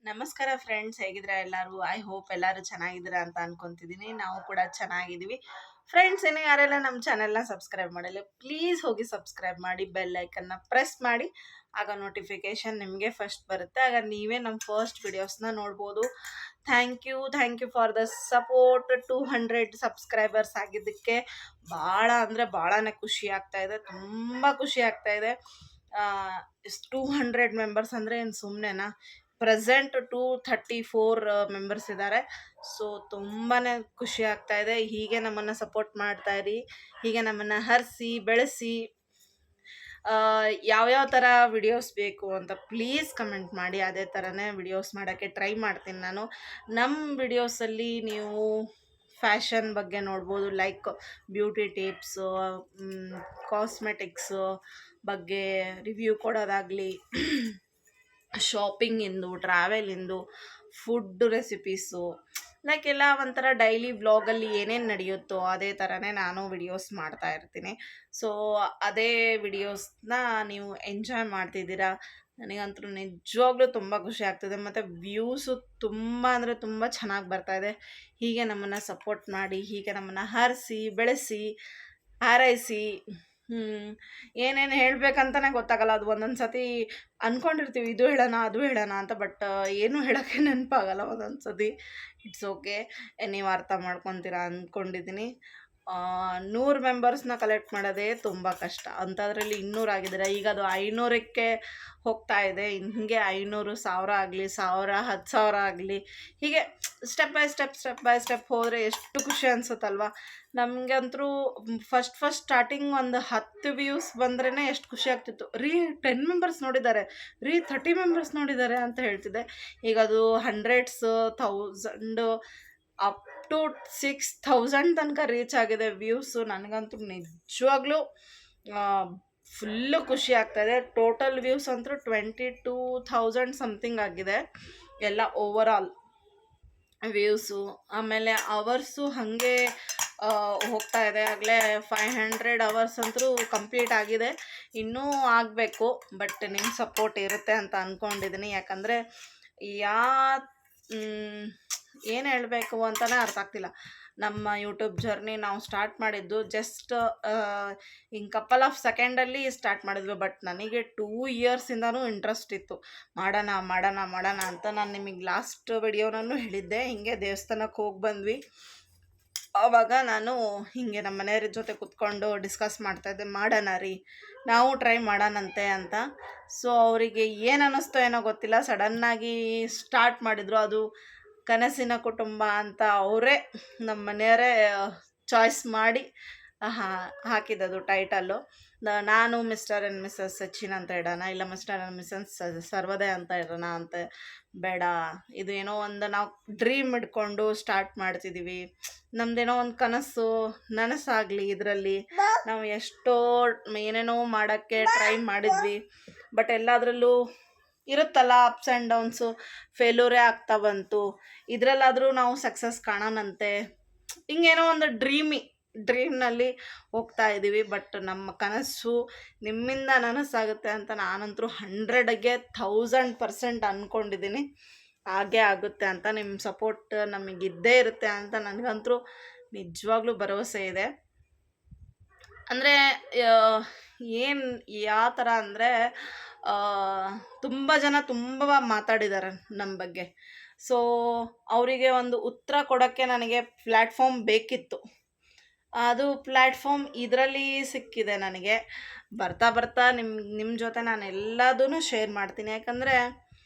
ನಮಸ್ಕಾರ ಫ್ರೆಂಡ್ಸ್, ಹೇಗಿದ್ದೀರಾ ಎಲ್ಲರೂ? ಐ ಹೋಪ್ ಎಲ್ಲರೂ ಚೆನ್ನಾಗಿದ್ದೀರಾ ಅಂತ ಅನ್ಕೊಂತಿದ್ದೀನಿ. ನಾವು ಕೂಡ ಚೆನ್ನಾಗಿದ್ದೀವಿ. ಫ್ರೆಂಡ್ಸ್, ಇನ್ನು ಯಾರೆಲ್ಲ ನಮ್ಮ ಚಾನೆಲ್ನ ಸಬ್ಸ್ಕ್ರೈಬ್ ಮಾಡಿಲ್ಲ, ಪ್ಲೀಸ್ ಹೋಗಿ ಸಬ್ಸ್ಕ್ರೈಬ್ ಮಾಡಿ, ಬೆಲ್ ಐಕನ್ನ ಪ್ರೆಸ್ ಮಾಡಿ. ಆಗ ನೋಟಿಫಿಕೇಶನ್ ನಿಮಗೆ ಫಸ್ಟ್ ಬರುತ್ತೆ. ಆಗ ನೀವೇ ನಮ್ಮ ಫಸ್ಟ್ ವಿಡಿಯೋಸ್ನ ನೋಡ್ಬೋದು. Thank you for the support. 200 subscribers ಆಗಿದ್ದಕ್ಕೆ ಭಾಳನೇ ಖುಷಿ ಆಗ್ತಾ ಇದೆ, ತುಂಬ ಖುಷಿ ಆಗ್ತಾ ಇದೆ. 200 ಮೆಂಬರ್ಸ್ ಅಂದರೆ ಏನು ಸುಮ್ಮನೆನಾ? ಪ್ರೆಸೆಂಟ್ 234 ಮೆಂಬರ್ಸ್ ಇದ್ದಾರೆ. ಸೊ ತುಂಬಾ ಖುಷಿ ಆಗ್ತಾ ಇದೆ. ಹೀಗೆ ನಮ್ಮನ್ನು ಸಪೋರ್ಟ್ ಮಾಡ್ತಾ ಇರಿ, ಹೀಗೆ ನಮ್ಮನ್ನು ಹರಿಸಿ ಬೆಳೆಸಿ. ಯಾವ್ಯಾವ ಥರ ವಿಡಿಯೋಸ್ ಬೇಕು ಅಂತ ಪ್ಲೀಸ್ ಕಮೆಂಟ್ ಮಾಡಿ. ಅದೇ ಥರನೇ ವಿಡಿಯೋಸ್ ಮಾಡೋಕ್ಕೆ ಟ್ರೈ ಮಾಡ್ತೀನಿ ನಾನು. ನಮ್ಮ ವಿಡಿಯೋಸಲ್ಲಿ ನೀವು ಫ್ಯಾಷನ್ ಬಗ್ಗೆ ನೋಡ್ಬೋದು, ಲೈಕ್ ಬ್ಯೂಟಿ ಟಿಪ್ಸು, ಕಾಸ್ಮೆಟಿಕ್ಸು ಬಗ್ಗೆ ರಿವ್ಯೂ ಕೊಡೋದಾಗಲಿ, ಶಾಪಿಂಗಿಂದು, ಟ್ರಾವೆಲಿಂದು, ಫುಡ್ ರೆಸಿಪೀಸು, ಲೈಕ್ ಎಲ್ಲ ಒಂಥರ ಡೈಲಿ ವ್ಲಾಗಲ್ಲಿ ಏನೇನು ನಡೆಯುತ್ತೋ ಅದೇ ಥರನೇ ನಾನು ವಿಡಿಯೋಸ್ ಮಾಡ್ತಾ ಇರ್ತೀನಿ. ಸೊ ಅದೇ ವಿಡಿಯೋಸ್ನ ನೀವು ಎಂಜಾಯ್ ಮಾಡ್ತಿದ್ದೀರಾ. ನನಗಂತೂ ನಿಜವಾಗ್ಲೂ ತುಂಬ ಖುಷಿ ಆಗ್ತಿದೆ, ಮತ್ತು ವ್ಯೂಸು ತುಂಬ ಅಂದರೆ ತುಂಬ ಚೆನ್ನಾಗಿ ಬರ್ತಾಯಿದೆ. ಹೀಗೆ ನಮ್ಮನ್ನು ಸಪೋರ್ಟ್ ಮಾಡಿ, ಹೀಗೆ ನಮ್ಮನ್ನು ಹರಿಸಿ ಬೆಳೆಸಿ ಹಾರೈಸಿ. ಏನೇನು ಹೇಳಬೇಕಂತಲೇ ಗೊತ್ತಾಗಲ್ಲ. ಅದು ಒಂದೊಂದು ಸತಿ ಅಂದ್ಕೊಂಡಿರ್ತೀವಿ ಇದು ಹೇಳೋಣ ಅದು ಹೇಳೋಣ ಅಂತ, ಬಟ್ ಏನೂ ಹೇಳೋಕ್ಕೆ ನೆನಪಾಗಲ್ಲ ಒಂದೊಂದು ಸತಿ. ಇಟ್ಸ್ ಓಕೆ, ನೀವು ಅರ್ಥ ಮಾಡ್ಕೊತೀರಾ ಅಂದ್ಕೊಂಡಿದ್ದೀನಿ. 100 ಮೆಂಬರ್ಸ್ನ ಕಲೆಕ್ಟ್ ಮಾಡೋದೇ ತುಂಬ ಕಷ್ಟ, ಅಂಥದ್ರಲ್ಲಿ 200 ಆಗಿದ್ದಾರೆ. ಈಗ ಅದು 500ಕ್ಕೆ ಹೋಗ್ತಾ ಇದೆ. ಹಿಂಗೆ 500, 1000 ಆಗಲಿ, 1000, 10,000 ಆಗಲಿ, ಹೀಗೆ ಸ್ಟೆಪ್ ಬೈ ಸ್ಟೆಪ್ ಹೋದರೆ ಎಷ್ಟು ಖುಷಿ ಅನಿಸುತ್ತಲ್ವ. ನಮಗಂತರೂ ಫಸ್ಟ್ ಸ್ಟಾರ್ಟಿಂಗ್ ಒಂದು 10 ವ್ಯೂಸ್ ಬಂದ್ರೇ ಎಷ್ಟು ಖುಷಿ ಆಗ್ತಿತ್ತು. 10 ಮೆಂಬರ್ಸ್ ನೋಡಿದ್ದಾರೆ, 30 ಮೆಂಬರ್ಸ್ ನೋಡಿದ್ದಾರೆ ಅಂತ ಹೇಳ್ತಿದ್ದೆ. ಈಗ ಅದು ಹಂಡ್ರೆಡ್ಸ್, 1000 ಅಪ್ ಟು 6000 ತನಕ ರೀಚ್ ಆಗಿದೆ ವ್ಯೂಸು. ನನಗಂತೂ ನಿಜವಾಗ್ಲೂ ಫುಲ್ಲು ಖುಷಿ ಆಗ್ತಾಯಿದೆ. ಟೋಟಲ್ ವ್ಯೂಸ್ ಅಂತೂ 22,000 ಸಮಥಿಂಗ್ ಆಗಿದೆ ಎಲ್ಲ ಓವರ್ ಆಲ್ ವ್ಯೂಸು. ಆಮೇಲೆ ಅವರ್ಸು ಹಾಗೆ ಹೋಗ್ತಾ ಇದೆ. ಆಗಲೇ 500 ಅವರ್ಸ್ ಅಂತೂ ಕಂಪ್ಲೀಟ್ ಆಗಿದೆ, ಇನ್ನೂ ಆಗಬೇಕು. ಬಟ್ ನಿಮ್ಮ ಸಪೋರ್ಟ್ ಇರುತ್ತೆ ಅಂತ ಅಂದ್ಕೊಂಡಿದ್ದೀನಿ. ಯಾಕಂದರೆ ಏನು ಹೇಳಬೇಕು ಅಂತಲೇ ಅರ್ಥ ಆಗ್ತಿಲ್ಲ. ನಮ್ಮ ಯೂಟ್ಯೂಬ್ ಜರ್ನಿ ನಾವು ಸ್ಟಾರ್ಟ್ ಮಾಡಿದ್ದು ಜಸ್ಟ್ ಇನ್ ಕಪಲ್ ಆಫ್ ಸೆಕೆಂಡಲ್ಲಿ ಸ್ಟಾರ್ಟ್ ಮಾಡಿದ್ವಿ. ಬಟ್ ನನಗೆ 2 ಇಯರ್ಸಿಂದನೂ ಇಂಟ್ರೆಸ್ಟ್ ಇತ್ತು, ಮಾಡೋಣ ಅಂತ. ನಾನು ನಿಮಗೆ ಲಾಸ್ಟ್ ವಿಡಿಯೋನೂ ಹೇಳಿದ್ದೆ, ಹಿಂಗೆ ದೇವಸ್ಥಾನಕ್ಕೆ ಹೋಗಿ ಬಂದ್ವಿ. ಆವಾಗ ನಾನು ಹೀಗೆ ನಮ್ಮ ಮನೆಯವ್ರ ಜೊತೆ ಕೂತ್ಕೊಂಡು ಡಿಸ್ಕಸ್ ಮಾಡ್ತಾಯಿದ್ದೆ, ಮಾಡೋಣ ರೀ, ನಾವು ಟ್ರೈ ಮಾಡೋಣಂತೆ ಅಂತ. ಸೊ ಅವರಿಗೆ ಏನು ಅನ್ನಿಸ್ತೋ ಏನೋ ಗೊತ್ತಿಲ್ಲ, ಸಡನ್ನಾಗಿ ಸ್ಟಾರ್ಟ್ ಮಾಡಿದರು. ಅದು ಕನಸಿನ ಕುಟುಂಬ ಅಂತ ಅವರೇ ನಮ್ಮ ಮನೆಯವರೇ ಚಾಯ್ಸ್ ಮಾಡಿ ಹಾಕಿದ್ದದು ಟೈಟಲ್ಲು. ನಾನು ಮಿಸ್ಟರ್ ಆ್ಯಂಡ್ ಮಿಸಸ್ ಸಚಿನ್ ಅಂತ ಇಡೋಣ, ಇಲ್ಲ ಮಿಸ್ಟರ್ ಆ್ಯಂಡ್ ಮಿಸಸ್ ಸರ್ವೋದಯ ಅಂತ ಇಡೋಣ ಅಂತ. ಬೇಡ, ಇದು ಏನೋ ಒಂದು ನಾವು ಡ್ರೀಮ್ ಇಟ್ಕೊಂಡು ಸ್ಟಾರ್ಟ್ ಮಾಡ್ತಿದ್ದೀವಿ. ನಮ್ಮದೇನೋ ಒಂದು ಕನಸು ನನಸಾಗಲಿ. ಇದರಲ್ಲಿ ನಾವು ಎಷ್ಟೋ ಏನೇನೋ ಮಾಡೋಕ್ಕೆ ಟ್ರೈ ಮಾಡಿದ್ವಿ, ಬಟ್ ಎಲ್ಲದರಲ್ಲೂ ಇರುತ್ತಲ್ಲ ಅಪ್ಸ್ ಆ್ಯಂಡ್ ಡೌನ್ಸು, ಫೇಲ್ಯೂರೇ ಆಗ್ತಾ ಬಂತು. ಇದರಲ್ಲಾದರೂ ನಾವು ಸಕ್ಸಸ್ ಕಾಣೋಣಂತೆ, ಹಿಂಗೇನೋ ಒಂದು ಡ್ರೀಮ್ನಲ್ಲಿ ಹೋಗ್ತಾ ಇದ್ದೀವಿ. ಬಟ್ ನಮ್ಮ ಕನಸು ನಿಮ್ಮಿಂದ ನನಸಾಗುತ್ತೆ ಅಂತ ನಾನಂತರೂ 100ಗೆ 1000% ಅಂದ್ಕೊಂಡಿದ್ದೀನಿ. ಹಾಗೇ ಆಗುತ್ತೆ ಅಂತ. ನಿಮ್ಮ ಸಪೋರ್ಟ್ ನಮಗಿದ್ದೇ ಇರುತ್ತೆ ಅಂತ ನನಗಂತೂ ನಿಜವಾಗ್ಲೂ ಭರವಸೆ ಇದೆ. ಅಂದರೆ ಏನು ಯಾವ ಥರ ಅಂದರೆ, ತುಂಬ ಜನ ತುಂಬ ಮಾತಾಡಿದ್ದಾರೆ ನಮ್ಮ ಬಗ್ಗೆ. ಸೊ ಅವರಿಗೆ ಒಂದು ಉತ್ತರ ಕೊಡೋಕ್ಕೆ ನನಗೆ ಪ್ಲ್ಯಾಟ್ಫಾರ್ಮ್ ಬೇಕಿತ್ತು. ಅದು ಪ್ಲ್ಯಾಟ್ಫಾರ್ಮ್ ಇದರಲ್ಲಿ ಸಿಕ್ಕಿದೆ ನನಗೆ. ಬರ್ತಾ ನಿಮ್ಮ ಜೊತೆ ನಾನು ಎಲ್ಲದೂ ಶೇರ್ ಮಾಡ್ತೀನಿ. ಯಾಕಂದರೆ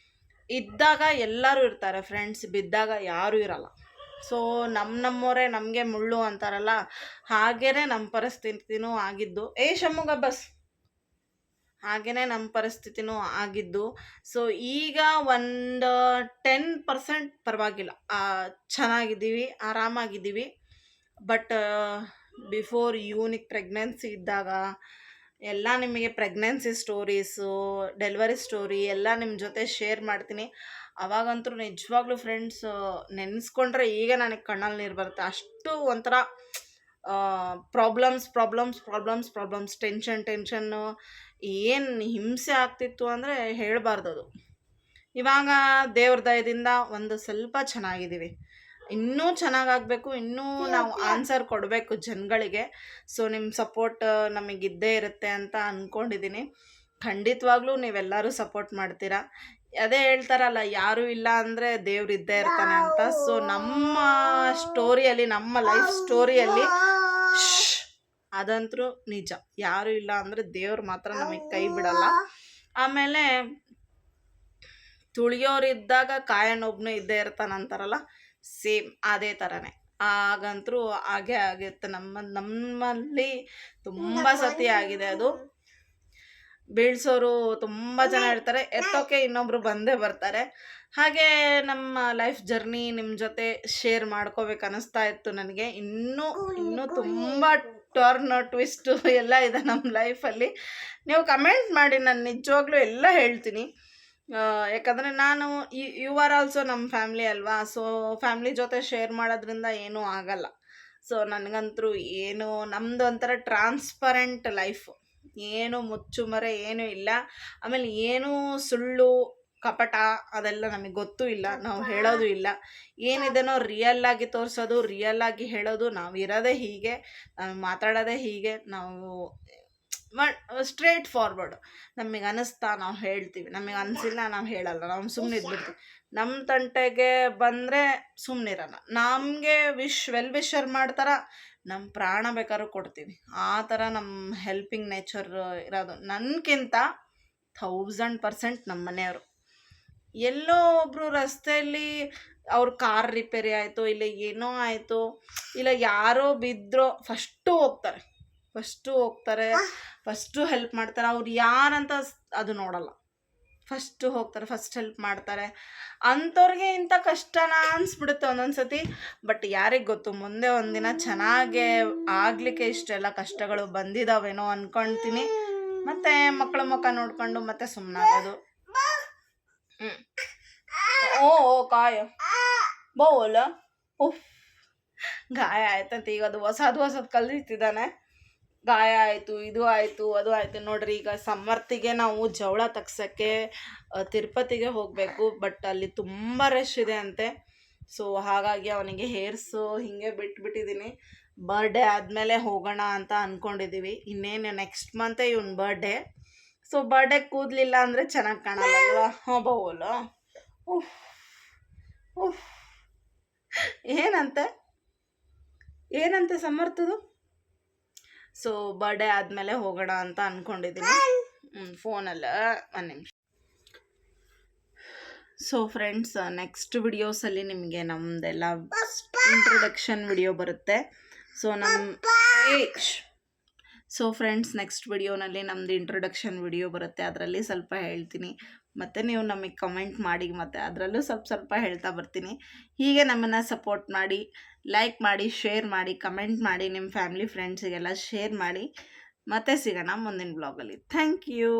ಇದ್ದಾಗ ಎಲ್ಲರೂ ಇರ್ತಾರೆ ಫ್ರೆಂಡ್ಸ್, ಬಿದ್ದಾಗ ಯಾರೂ ಇರಲ್ಲ. ಸೊ ನಮ್ಮವರೇ ನಮಗೆ ಮುಳ್ಳು ಅಂತಾರಲ್ಲ, ಹಾಗೇ ನಮ್ಮ ಪರಿಸ್ಥಿತಿನೂ ಆಗಿದ್ದು. ಶಮ್ಮುಗ ಬಸ್ ಹಾಗೆಯೇ ನಮ್ಮ ಪರಿಸ್ಥಿತಿನೂ ಆಗಿದ್ದು. ಸೊ ಈಗ ಒಂದು 10% ಪರವಾಗಿಲ್ಲ, ಚೆನ್ನಾಗಿದ್ದೀವಿ, ಆರಾಮಾಗಿದ್ದೀವಿ. ಬಟ್ ಬಿಫೋರ್ ಯೂನಿಕ್ ಪ್ರೆಗ್ನೆನ್ಸಿ ಇದ್ದಾಗ ಎಲ್ಲ ನಿಮಗೆ ಪ್ರೆಗ್ನೆನ್ಸಿ ಸ್ಟೋರೀಸು, ಡೆಲಿವರಿ ಸ್ಟೋರಿ ಎಲ್ಲ ನಿಮ್ಮ ಜೊತೆ ಶೇರ್ ಮಾಡ್ತೀನಿ. ಅವಾಗಂತೂ ನಿಜವಾಗ್ಲೂ ಫ್ರೆಂಡ್ಸ್ ನೆನೆಸ್ಕೊಂಡ್ರೆ ಈಗ ನನಗೆ ಕಣ್ಣಲ್ಲಿ ನೀರು ಬರುತ್ತೆ. ಅಷ್ಟು ಒಂಥರ ಪ್ರಾಬ್ಲಮ್ಸ್, ಟೆನ್ಷನ್ನು ಏನು ಹಿಂಸೆ ಆಗ್ತಿತ್ತು ಅಂದರೆ ಹೇಳಬಾರ್ದು. ಅದು ಇವಾಗ ದೇವ್ರ ದಯದಿಂದ ಒಂದು ಸ್ವಲ್ಪ ಚೆನ್ನಾಗಿದ್ದೀವಿ. ಇನ್ನೂ ಚೆನ್ನಾಗಾಗಬೇಕು, ಇನ್ನೂ ನಾವು ಆನ್ಸರ್ ಕೊಡಬೇಕು ಜನಗಳಿಗೆ. ಸೊ ನಿಮ್ಮ ಸಪೋರ್ಟ್ ನಮಗಿದ್ದೇ ಇರುತ್ತೆ ಅಂತ ಅಂದ್ಕೊಂಡಿದ್ದೀನಿ. ಖಂಡಿತವಾಗ್ಲೂ ನೀವೆಲ್ಲರೂ ಸಪೋರ್ಟ್ ಮಾಡ್ತೀರಾ. ಅದೇ ಹೇಳ್ತಾರಲ್ಲ, ಯಾರೂ ಇಲ್ಲ ಅಂದರೆ ದೇವ್ರು ಇದ್ದೇ ಇರ್ತಾನೆ ಅಂತ. ಸೊ ನಮ್ಮ ಸ್ಟೋರಿಯಲ್ಲಿ, ನಮ್ಮ ಲೈಫ್ ಸ್ಟೋರಿಯಲ್ಲಿ ಅದಂತರೂ ನಿಜ. ಯಾರೂ ಇಲ್ಲ ಅಂದರೆ ದೇವ್ರು ಮಾತ್ರ ನಮಗೆ ಕೈ ಬಿಡಲ್ಲ. ಆಮೇಲೆ ತುಳಿಯೋರಿದ್ದಾಗ ಕಾಯನೊಬ್ಬನು ಇದ್ದೇ ಇರ್ತಾನಂತಾರಲ್ಲ, ಸೇಮ್ ಅದೇ ಥರನೇ. ಆಗಂತರೂ ಹಾಗೇ ಆಗಿರುತ್ತೆ. ನಮ್ಮಲ್ಲಿ ತುಂಬ ಸತಿ ಆಗಿದೆ ಅದು. ಬೀಳ್ಸೋರು ತುಂಬ ಜನ ಇರ್ತಾರೆ, ಎತ್ತೋಕೆ ಇನ್ನೊಬ್ರು ಬಂದೇ ಬರ್ತಾರೆ. ಹಾಗೆ ನಮ್ಮ ಲೈಫ್ ಜರ್ನಿ ನಿಮ್ಮ ಜೊತೆ ಶೇರ್ ಮಾಡ್ಕೋಬೇಕು ಅನ್ನಿಸ್ತಾ ಇತ್ತು ನನಗೆ. ಇನ್ನೂ ತುಂಬ ಟರ್ನ್ ಟ್ವಿಸ್ಟು ಎಲ್ಲ ಇದೆ ನಮ್ಮ ಲೈಫಲ್ಲಿ. ನೀವು ಕಮೆಂಟ್ ಮಾಡಿ, ನಾನು ನಿಜವಾಗ್ಲೂ ಎಲ್ಲ ಹೇಳ್ತೀನಿ. ಯಾಕಂದರೆ ನಾನು ಯು ಆರ್ ಆಲ್ಸೋ ನಮ್ಮ ಫ್ಯಾಮ್ಲಿ ಅಲ್ವಾ. ಸೊ ಫ್ಯಾಮ್ಲಿ ಜೊತೆ ಶೇರ್ ಮಾಡೋದ್ರಿಂದ ಏನೂ ಆಗಲ್ಲ. ಸೊ ನನಗಂತರೂ ಏನು, ನಮ್ಮದು ಒಂಥರ ಟ್ರಾನ್ಸ್ಪರೆಂಟ್ ಲೈಫು. ಏನು ಮುಚ್ಚುಮರೆ ಏನೂ ಇಲ್ಲ. ಆಮೇಲೆ ಏನೂ ಸುಳ್ಳು ಕಪಟ ಅದೆಲ್ಲ ನಮಗೆ ಗೊತ್ತೂ ಇಲ್ಲ, ನಾವು ಹೇಳೋದು ಇಲ್ಲ. ಏನಿದೆನೋ ರಿಯಲ್ಲಾಗಿ ತೋರಿಸೋದು, ರಿಯಲ್ಲಾಗಿ ಹೇಳೋದು. ನಾವು ಇರೋದೇ ಹೀಗೆ, ನಾವು ಮಾತಾಡೋದೇ ಹೀಗೆ. ನಾವು ಸ್ಟ್ರೇಟ್ ಫಾರ್ವರ್ಡು. ನಮಗೆ ಅನ್ನಿಸ್ತಾ ನಾವು ಹೇಳ್ತೀವಿ, ನಮಗೆ ಅನಿಸಿಲ್ಲ ನಾವು ಹೇಳಲ್ಲ, ನಾವು ಸುಮ್ಮನೆ ಇದ್ಬಿಡ್ತೀವಿ. ನಮ್ಮ ತಂಟೆಗೆ ಬಂದರೆ ಸುಮ್ಮನಿರೋಣ. ನಮಗೆ ವೆಲ್ ವಿಶರ್ ಮಾಡ್ತಾರ, ನಮ್ಮ ಪ್ರಾಣ ಬೇಕಾದ್ರೂ ಕೊಡ್ತೀವಿ. ಆ ಥರ ನಮ್ಮ ಹೆಲ್ಪಿಂಗ್ ನೇಚರ್ ಇರೋದು. ನನಗಿಂತ 1000% ನಮ್ಮ ಮನೆಯವರು. ಎಲ್ಲೋ ಒಬ್ಬರು ರಸ್ತೆಯಲ್ಲಿ ಅವ್ರ ಕಾರ್ ರಿಪೇರಿ ಆಯಿತು, ಇಲ್ಲ ಏನೋ ಆಯಿತು, ಇಲ್ಲ ಯಾರೋ ಬಿದ್ದರೋ ಫಸ್ಟು ಹೋಗ್ತಾರೆ, ಫಸ್ಟು ಹೆಲ್ಪ್ ಮಾಡ್ತಾರೆ. ಅವ್ರು ಯಾರಂತ ಅದು ನೋಡಲ್ಲ, ಫಸ್ಟು ಹೋಗ್ತಾರೆ, ಫಸ್ಟ್ ಹೆಲ್ಪ್ ಮಾಡ್ತಾರೆ. ಅಂಥವ್ರಿಗೆ ಇಂಥ ಕಷ್ಟನ ಅನಿಸ್ಬಿಡುತ್ತೆ ಒಂದೊಂದು ಸತಿ. ಬಟ್ ಯಾರಿಗೆ ಗೊತ್ತು, ಮುಂದೆ ಒಂದಿನ ಚೆನ್ನಾಗೇ ಆಗಲಿಕ್ಕೆ ಇಷ್ಟೆಲ್ಲ ಕಷ್ಟಗಳು ಬಂದಿದ್ದಾವೇನೋ ಅಂದ್ಕೊಳ್ತೀನಿ. ಮತ್ತು ಮಕ್ಕಳ ಮುಖ ನೋಡ್ಕೊಂಡು ಮತ್ತೆ ಸುಮ್ಮನಾಗೋದು. ಓ ಕಾಯ ಬೋಲ ಉಫ್, ಗಾಯ ಆಯ್ತಂತ. ಈಗ ಅದು ಹೊಸದು ಕಲಿತಿದ್ದಾನೆ. ಗಾಯ ಆಯಿತು, ಇದು ಆಯಿತು, ಅದು ಆಯಿತು. ನೋಡ್ರಿ, ಈಗ ಸಮರ್ಥಿಗೆ ನಾವು ಜವಳ ತಗ್ಸೋಕ್ಕೆ ತಿರುಪತಿಗೆ ಹೋಗಬೇಕು. ಬಟ್ ಅಲ್ಲಿ ತುಂಬ ರಶ್ ಇದೆ ಅಂತೆ. ಸೊ ಹಾಗಾಗಿ ಅವನಿಗೆ ಹೇರ್ಸು ಹಿಂಗೆ ಬಿಟ್ಬಿಟ್ಟಿದ್ದೀನಿ. ಬರ್ಡೇ ಆದಮೇಲೆ ಹೋಗೋಣ ಅಂತ ಅಂದ್ಕೊಂಡಿದ್ದೀವಿ. ಇನ್ನೇನು ನೆಕ್ಸ್ಟ್ ಮಂತೇ ಇವನ್ ಬರ್ಡೇ. ಸೊ ಬರ್ಡೇ ಕೂದಲಿಲ್ಲ ಅಂದರೆ ಚೆನ್ನಾಗಿ ಕಾಣಲ್ಲ ಅಲ್ವಾ. ಬೋಲ ಉಫ್ ಉಫ್, ಏನಂತೆ ಸಮರ್ಥದು. ಸೊ ಬರ್ಡೇ ಆದಮೇಲೆ ಹೋಗೋಣ ಅಂತ ಅಂದ್ಕೊಂಡಿದ್ದೀನಿ. ಫೋನಲ್ಲ ಒಂದು ನಿಮಿಷ. ಸೊ ಫ್ರೆಂಡ್ಸ್, ನೆಕ್ಸ್ಟ್ ವಿಡಿಯೋಸಲ್ಲಿ ನಿಮಗೆ ನಮ್ಮದೆಲ್ಲ ಇಂಟ್ರೊಡಕ್ಷನ್ ವಿಡಿಯೋ ಬರುತ್ತೆ. ಸೊ ಫ್ರೆಂಡ್ಸ್, ನೆಕ್ಸ್ಟ್ ವಿಡಿಯೋನಲ್ಲಿ ನಮ್ಮದು ಇಂಟ್ರೊಡಕ್ಷನ್ ವಿಡಿಯೋ ಬರುತ್ತೆ. ಅದರಲ್ಲಿ ಸ್ವಲ್ಪ ಹೇಳ್ತೀನಿ, ಮತ್ತು ನೀವು ನಮಗೆ ಕಮೆಂಟ್ ಮಾಡಿ, ಮತ್ತು ಅದರಲ್ಲೂ ಸ್ವಲ್ಪ ಹೇಳ್ತಾ ಬರ್ತೀನಿ. ಹೀಗೆ ನಮ್ಮನ್ನು ಸಪೋರ್ಟ್ ಮಾಡಿ, ಲೈಕ್ ಮಾಡಿ, ಶೇರ್ ಮಾಡಿ, ಕಮೆಂಟ್ ಮಾಡಿ, ನಿಮ್ಮ ಫ್ಯಾಮಿಲಿ ಫ್ರೆಂಡ್ಸಿಗೆಲ್ಲ ಶೇರ್ ಮಾಡಿ. ಮತ್ತೆ ಸಿಗೋಣ ಮುಂದಿನ ಬ್ಲಾಗಲ್ಲಿ. Thank you.